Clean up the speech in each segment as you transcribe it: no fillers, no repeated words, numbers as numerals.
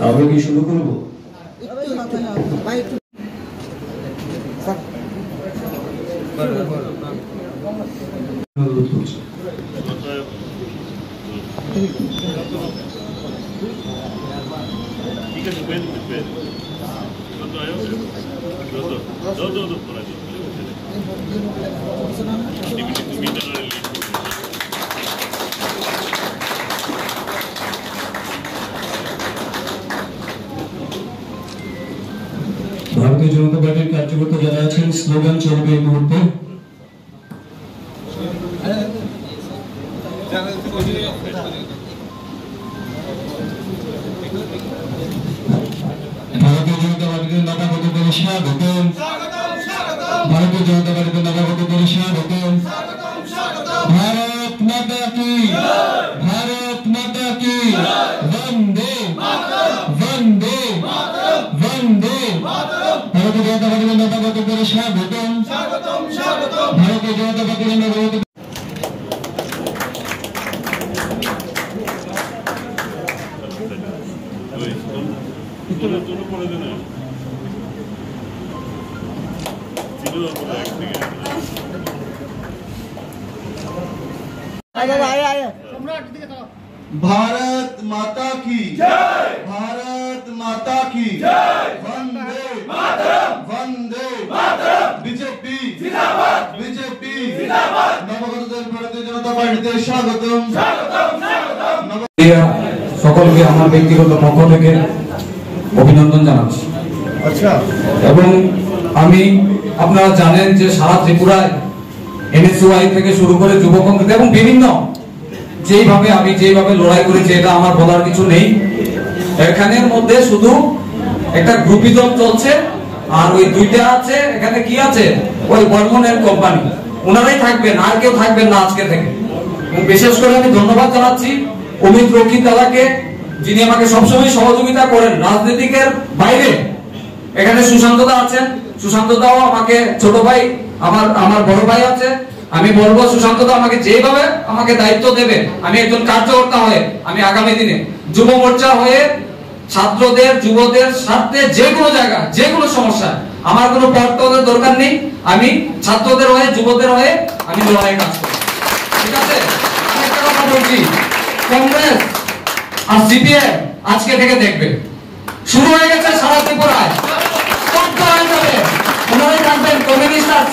আমরা কি শুরু করবো? ঠিক আছে, ভারতীয় জনতা পার্টির কার্যকর্তা যারা আছেন স্লোগান চলবে এই মুহূর্তে। ভারতীয় জনতা পার্টির নবাগত করে স্বাগতম, ভারতীয় জনতা পার্টির নবাগত করে স্বাগতম। ভারত মাতা কি, ভারত মাতা কি, বন্দে বন্দে বন্দে। ভারতীয় জনতা পার্টির নবাগত করে স্বাগতম, ভারতীয় জনতা পার্টির নবাগত। भारत माता की जय, भारत माता की जय, वंदे मातरम, वंदे मातरम। बीजेपी जिंदाबाद, बीजेपी जिंदाबाद। नवगठित भारतीय जनता पार्टीতে স্বাগতম, স্বাগতম, স্বাগতম। সকলকে আমার ব্যক্তিগত পক্ষ থেকে অভিনন্দন জানাচ্ছি। আচ্ছা, এবং আমি আপনারা জানেন যে সারা ত্রিপুরায় এনএসইউআই থেকে শুরু করে যুব কংগ্রেস এবং বিভিন্ন যেভাবে লড়াই করেছি এটা আমার বলার কিছু নেই। এখানের মধ্যে শুধু একটা গ্রুপিজম চলছে, আর ওই দুইটা আছে এখানে কি আছে, ওই বর্মনের কোম্পানি, ওনারাই থাকবেন, আর কেউ থাকবেন না আজকে থেকে। এবং বিশেষ করে আমি ধন্যবাদ জানাচ্ছি অমিত রক্ষিত দাদাকে, যিনি আমাকে সবসময় সহযোগিতা করেন রাজনীতিকের বাইরে। এখানে সুশান্ত দা আছেন, সুশান্ত দাও আমাকে ছোট ভাই, আমার বড় ভাই আছে। আমি বলবো সুশান্ত দা আমাকে যেভাবে আমাকে দায়িত্ব দেবে, আমি একজন কার্যকর্তা হয়ে আমি আগামী দিনে যুব মোর্চা হয়ে ছাত্রদের যুবদের স্বার্থে যে কোনো জায়গা যে কোনো সমস্যা, আমার কোনো পক্ষের দরকার নেই, আমি ছাত্রদের হয়ে যুবদের হয়ে আমি লড়াই কাজ করব। ঠিক আছে, আমি একটা কথা বলছি, কংগ্রেস আর সিপিএম আজকে থেকে দেখবে শুরু হয়ে গেছে সারা ত্রিপুরায়, ওনারাই থাকবেন কমিউনিস্ট আর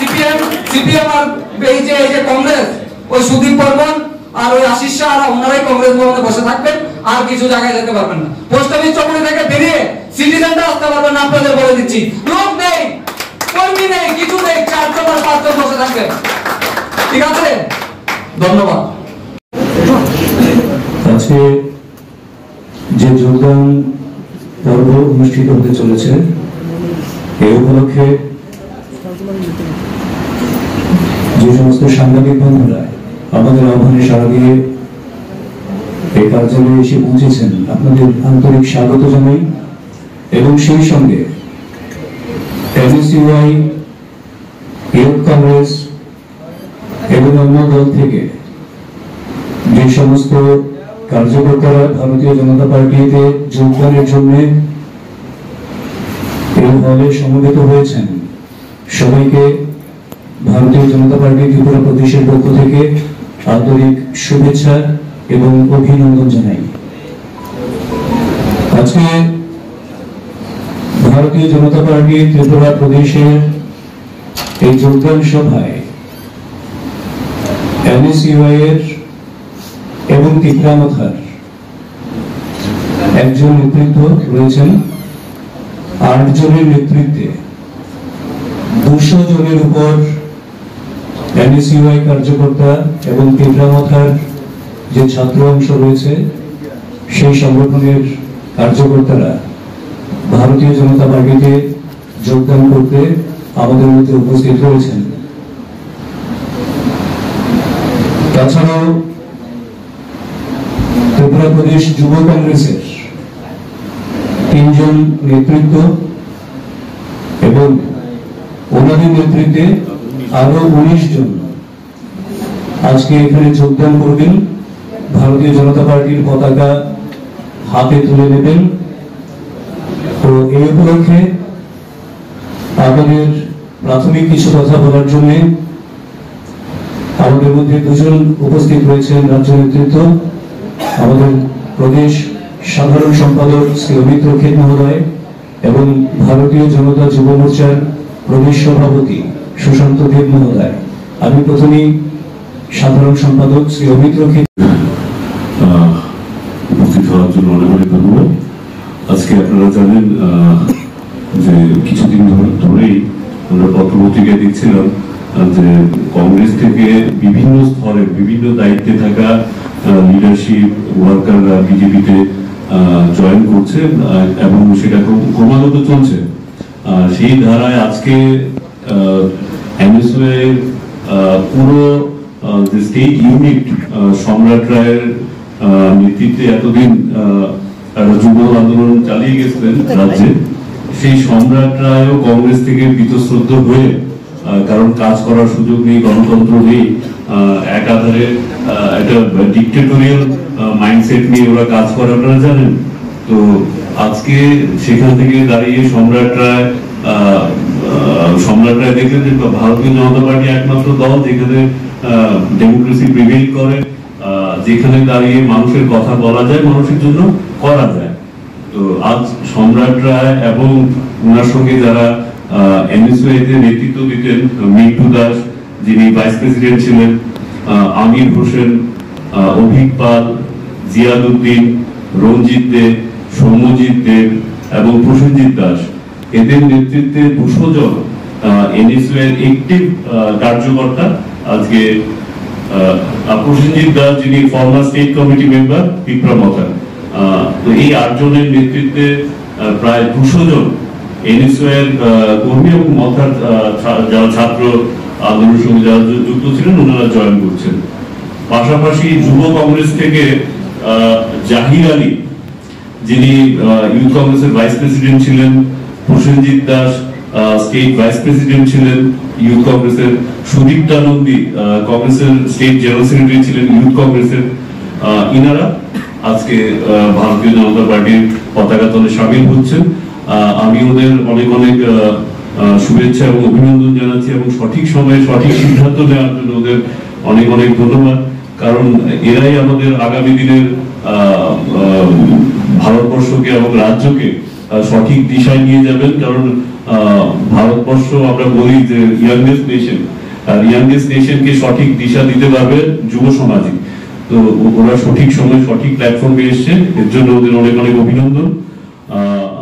সিপিএম আর এই যে কংগ্রেস, ওই সুদীপ বর্মন আর ওই আশিস শাহ আর ওনারাই কংগ্রেস ভবনে বসে থাকবেন, আর কিছু জায়গায় যেতে পারবেন না। পোস্ট অফিস চৌমুহনী থেকে বেরিয়ে সিটি সেন্টার আসতে পারবেন না, আপনাদের বলে দিচ্ছি। লোক নেই, কর্মী নেই, কিছু নেই, 4 জন আর 5 জন বসে থাকবেন। ঠিক আছে, ধন্যবাদ। আজকে যে যোগদান পর্ব অনুষ্ঠিত হতে চলেছে, এই উপলক্ষে যে সমস্ত সাংবাদিক বন্ধুরা আমাদের আহ্বানে সাড়া দিয়ে এই কার্যালয়ে এসে পৌঁছেছেন, আপনাদের আন্তরিক স্বাগত জানাই। এবং সেই সঙ্গে এনএসইউআই, ইউথ কংগ্রেস এবং অন্য দল থেকে যে সমস্ত কার্যকর্তারা ভারতীয় জনতা পার্টিতে যোগদানের জন্য এই হলে সমবেত হয়েছেন, সবাইকে ভারতীয় জনতা পার্টি ত্রিপুরা প্রদেশের পক্ষ থেকে আন্তরিক শুভেচ্ছা এবং অভিনন্দন জানাই। আজকে ভারতীয় জনতা পার্টি ত্রিপুরা প্রদেশের এই যোগদান সভায় এনএসইউআই এর এবং ত্রিপুরামথার একজন নেতৃত্ব রয়েছেন, 8 জনের নেতৃত্বে 200 জনের উপর এনএসইউআই কার্যকর্তা এবং ত্রিপুরামথার যে ছাত্র অংশ রয়েছে, সেই সংগঠনের কার্যকর্তারা ভারতীয় জনতা পার্টিতে যোগদান করতে আমাদের মধ্যে উপস্থিত রয়েছেন। তাছাড়াও ত্রিপুরা প্রদেশ যুব কংগ্রেসের 3 জন নেতৃত্ব এবং ওনাদের নেতৃত্বে আরো 19 জন আজকে এখানে যোগদান করবেন, ভারতীয় জনতা পার্টির পতাকা হাতে তুলে নেবেন। তো এই উপলক্ষে আপনাদের প্রাথমিক কিছু কথা বলার জন্য আমাদের মধ্যে দুজন উপস্থিত রয়েছেন রাজ্য নেতৃত্ব, আমাদের প্রদেশ সাধারণ সম্পাদক শ্রী অমিত রক্ষিত মহোদয় এবং ভারতীয় জনতা যুব মোর্চার প্রদেশ সভাপতি সুশান্ত দেব মহোদয়। আমি প্রথমেই সাধারণ সম্পাদক শ্রী অমিত রক্ষিত উপস্থিত হওয়ার জন্য অনেক অনেক ধন্যবাদ। আজকে আপনারা জানেন যে কিছুদিন ধরেই আমরা পত্রপত্রিকায় দেখছিলাম যে কংগ্রেস থেকে বিভিন্ন স্তরে বিভিন্ন দায়িত্বে থাকা লিডারশিপ ওয়ার্কাররা বিজেপিতে জয়েন করছে এবং সেটা ক্রমাগত চলছে। সেই ধারায় আজকে এনএসইউ এর পুরো যে স্টেট ইউনিট সম্রাট রায়ের নেতৃত্বে এতদিন যুব আন্দোলন চালিয়ে গেছিলেন রাজ্যে, সেই সম্রাট রায়ও কংগ্রেস থেকে বীতশ্রদ্ধ হয়ে, কারণ কাজ করার সুযোগ নেই, গণতন্ত্র নেই, একাধারে একটা ডিক্টেটোরিয়াল মাইন্ডসেট নিয়ে ওরা কাজ করে, আপনারা জানেন। তো আজকে সেখান থেকে দাঁড়িয়ে সম্রাট রায় দেখলেন যে ভারতীয় জনতা পার্টি একমাত্র দল যেখানে ডেমোক্রেসি প্রিভেইল করে, যেখানে দাঁড়িয়ে মানুষের কথা বলা যায়, মানুষের জন্য করা যায়। তো আজ সম্রাট রায় এবং ওনার সঙ্গে যারা এনএসইউতে নেতৃত্ব দিতেন, মিন্টু দাস যিনি ভাইস প্রেসিডেন্ট ছিলেন, আমির হোসেন, অভিক পাল, জিয়াদ উদ্দিন, রঞ্জিত দেব, সৌম্যজিৎ দেব এবং প্রসেনজিৎ দাস, এদের নেতৃত্বে 200 জন এনএসইউ এর একটিভ কার্যকর্তা আজকে প্রসেনজিৎ দাস যিনি ফর্মার স্টেট কমিটি মেম্বার পিপরা মথার, তো এই 8 জনের নেতৃত্বে প্রায় 200 জন এনএসইউ এর কর্মী এবং মথার যারা ছাত্র আন্দোলনের সঙ্গে যারা যুক্ত ছিলেন ওনারা জয়েন করছেন। পাশাপাশি যুব কংগ্রেস থেকে জাহির আলী যিনি ইউথ কংগ্রেসের ভাইস প্রেসিডেন্ট ছিলেন, Prosenjit Das state vice president ছিলেন ইউথ কংগ্রেসের, সুদীপ্তা নন্দী কংগ্রেসের স্টেট জেনারেল সেক্রেটারি ছিলেন ইউথ কংগ্রেসের, ইনারা আজকে ভারতীয় জনতা পার্টির পতাকা তলে সামিল হচ্ছেন। আমি ওদের অনেক অনেক শুভেচ্ছা এবং অভিনন্দন জানাচ্ছি এবং সঠিক সময়ে সঠিক সিদ্ধান্ত নেওয়ার জন্য ওদের অনেক অনেক ধন্যবাদ। কারণ এরাই আমাদের আগামী দিনের ভারতবর্ষকে এবং রাজ্যকে সঠিক দিশায় নিয়ে যাবেন। কারণ ভারতবর্ষ আমরা বলি যে ইয়াংগেস্ট নেশন, আর ইয়াংগেস্ট নেশনকে সঠিক দিশা দিতে পারবে যুব সমাজই। তো ওরা সঠিক সময় সঠিক প্ল্যাটফর্মে এসছে, এর জন্য ওদের অনেক অনেক অভিনন্দন।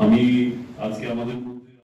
আমি